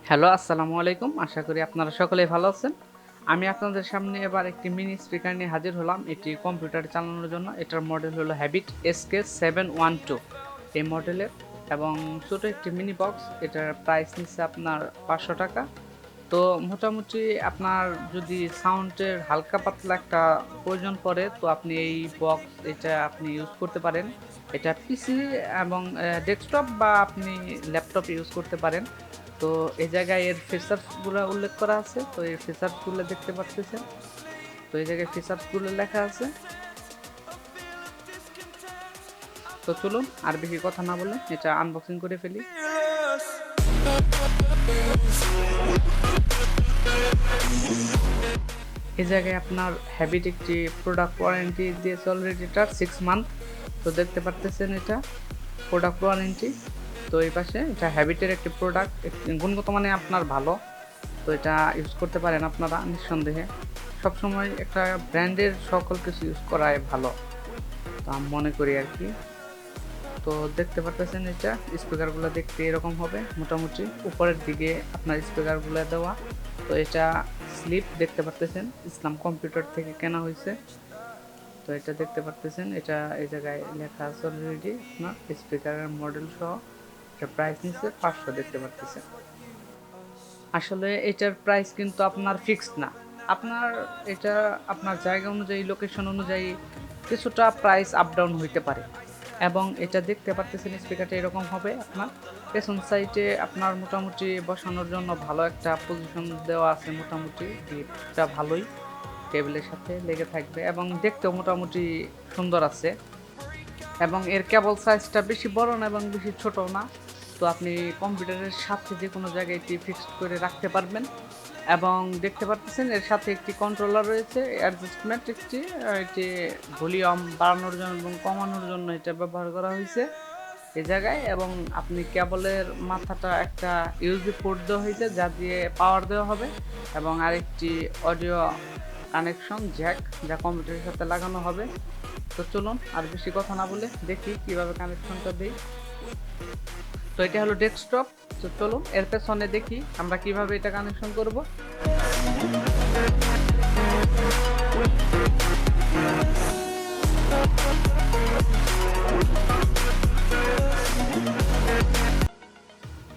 Hello, আসসালামু আলাইকুম। আশা করি আপনারা সকলেই ভালো আছেন। আমি আপনাদের সামনে এবার একটি মিনি স্পিকার নিয়ে হাজির হলাম। এটি কম্পিউটারে চালানোর জন্য। এটার মডেল হলো havit SK712 এই মডেলের এবং ছোট একটি মিনি বক্স। এটার প্রাইস নিচ্ছে আপনার ৳৫০০। তো মোটামুটি আপনার যদি সাউন্ডের হালকা পাতলা একটা প্রয়োজন পড়ে তো আপনি এই বক্স এটা আপনি ইউজ করতে পারেন। এটা পিসি এবং ডেস্কটপ বা আপনি ল্যাপটপে ইউজ করতে পারেন। তো এই জায়গায় এর ফিচার্স গুলা উল্লেখ করা আছে। তো এই ফিচার্স গুলো দেখতে পাচ্ছেন। তো এই জায়গায় ফিচার্স গুলো লেখা আছে। তো চলুন আর বেশি কথা না বলে এটা আনবক্সিং করে ফেলি। এই জায়গায় আপনার হ্যাবিট একটি প্রোডাক্ট ওয়ারেন্টি দিয়েছে অলরেডি, এটার 6 মান্থ। তো দেখতে পারতেছেন এটা প্রোডাক্ট ওয়ারেন্টি। তো এই পাশে এটা হ্যাবিটের একটি প্রোডাক্ট, গুণগত মানে আপনার ভালো। তো এটা ইউজ করতে পারেন আপনারা নিঃসন্দেহে। সবসময় একটা ব্র্যান্ডের সকল কিছু ইউজ করাই ভালো, তো আমি মনে করি আর কি। তো দেখতে পারতেছেন এটা স্পিকারগুলো দেখতে এরকম হবে মোটামুটি, উপরের দিকে আপনার স্পিকারগুলো দেওয়া। তো এটা স্লিপ দেখতে পারতেছেন, ইসলাম কম্পিউটার থেকে কেনা হয়েছে। তো এটা দেখতে পারতেছেন, এটা এই জায়গায় লেখা আছে অলরেডি আপনার স্পিকারের মডেল সহ। এটা প্রাইস নিচ্ছে 500 দেখতে পারতেছেন। আসলে এটার প্রাইস কিন্তু আপনার ফিক্সড না। আপনার এটা আপনার জায়গা অনুযায়ী, লোকেশন অনুযায়ী কিছুটা প্রাইস আপ ডাউন হইতে পারে। এবং এটা দেখতে পারতেছেন স্পিকারটা এরকম হবে আপনার। পেছন সাইডে আপনার মোটামুটি বসানোর জন্য ভালো একটা পজিশন দেওয়া আছে, মোটামুটি গ্রিপটা ভালোই টেবিলের সাথে লেগে থাকবে এবং দেখতেও মোটামুটি সুন্দর আছে। এবং এর কেবল সাইজটা বেশি বড় না এবং বেশি ছোটও না। তো আপনি কম্পিউটারের সাথে যে কোনো জায়গায় এটি ফিক্সড করে রাখতে পারবেন। এবং দেখতে পারতেছেন এর সাথে একটি কন্ট্রোলার রয়েছে, অ্যাডজাস্টমেন্ট একটি, এটি ভলিউম বাড়ানোর জন্য এবং কমানোর জন্য এটা ব্যবহার করা হয়েছে এই জায়গায়। এবং আপনি কেবলের মাথাটা একটা ইউএসবি পোর্ট দেওয়া হয়েছে যা দিয়ে পাওয়ার দেওয়া হবে, এবং আরেকটি অডিও কানেকশন জ্যাক যা কম্পিউটারের সাথে লাগানো হবে। তো চলুন আর বেশি কথা না বলে দেখি কিভাবে কানেকশনটা দেই। তো এটা হলো ডেস্কটপ। তো চলুন এর পেছনে দেখি আমরা কিভাবে এটা কানেকশন করব।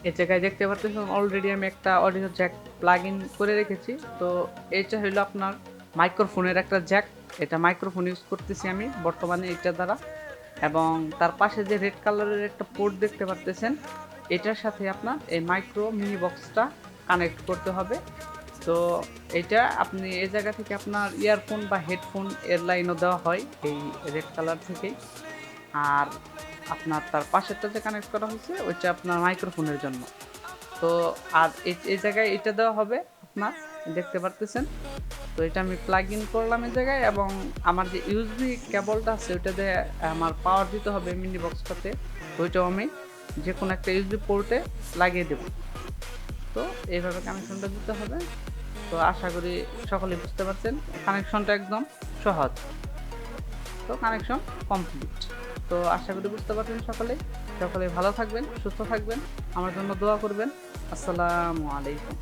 এই জায়গায় দেখতে পাচ্ছেন অলরেডি আমি একটা অডিও জ্যাক প্লাগ ইন করে রেখেছি। তো এইটা হলো আপনার মাইক্রোফোনের একটা জ্যাক। এটা মাইক্রোফোন ইউজ করতেছি আমি বর্তমানে এটা দ্বারা। এবং তার পাশে যে রেড কালারের একটা পোর্ট দেখতে পারতেছেন, এটার সাথে আপনার এই মাইক্রো মিনি বক্সটা কানেক্ট করতে হবে। তো এটা আপনি এই জায়গা থেকে আপনার ইয়ারফোন বা হেডফোন এর লাইনও দেওয়া হয় এই রেড কালার থেকেই। আর আপনার তার পাশেরটা যে কানেক্ট করা হয়েছে ওইটা আপনার মাইক্রোফোনের জন্য। তো আর এই জায়গায় এটা দেওয়া হবে আপনার, দেখতে পারতেছেন। তো এটা আমি প্লাগ ইন করলাম এই জায়গায়, এবং আমার যে ইউএসবি কেবলটা আছে ওইটা দিয়ে আমার পাওয়ার দিতে হবে মিনি বক্সটাতে। ওইটাও আমি যে কোনো একটা ইউএসবি পোর্টে লাগিয়ে দেব। তো এইভাবে কানেকশনটা দিতে হবে। তো আশা করি সকলেই বুঝতে পারছেন, কানেকশনটা একদম সহজ। তো কানেকশন কমপ্লিট। তো আশা করি বুঝতে পারছেন সকলেই। সকলেই ভালো থাকবেন, সুস্থ থাকবেন, আমার জন্য দোয়া করবেন। আসসালামু আলাইকুম।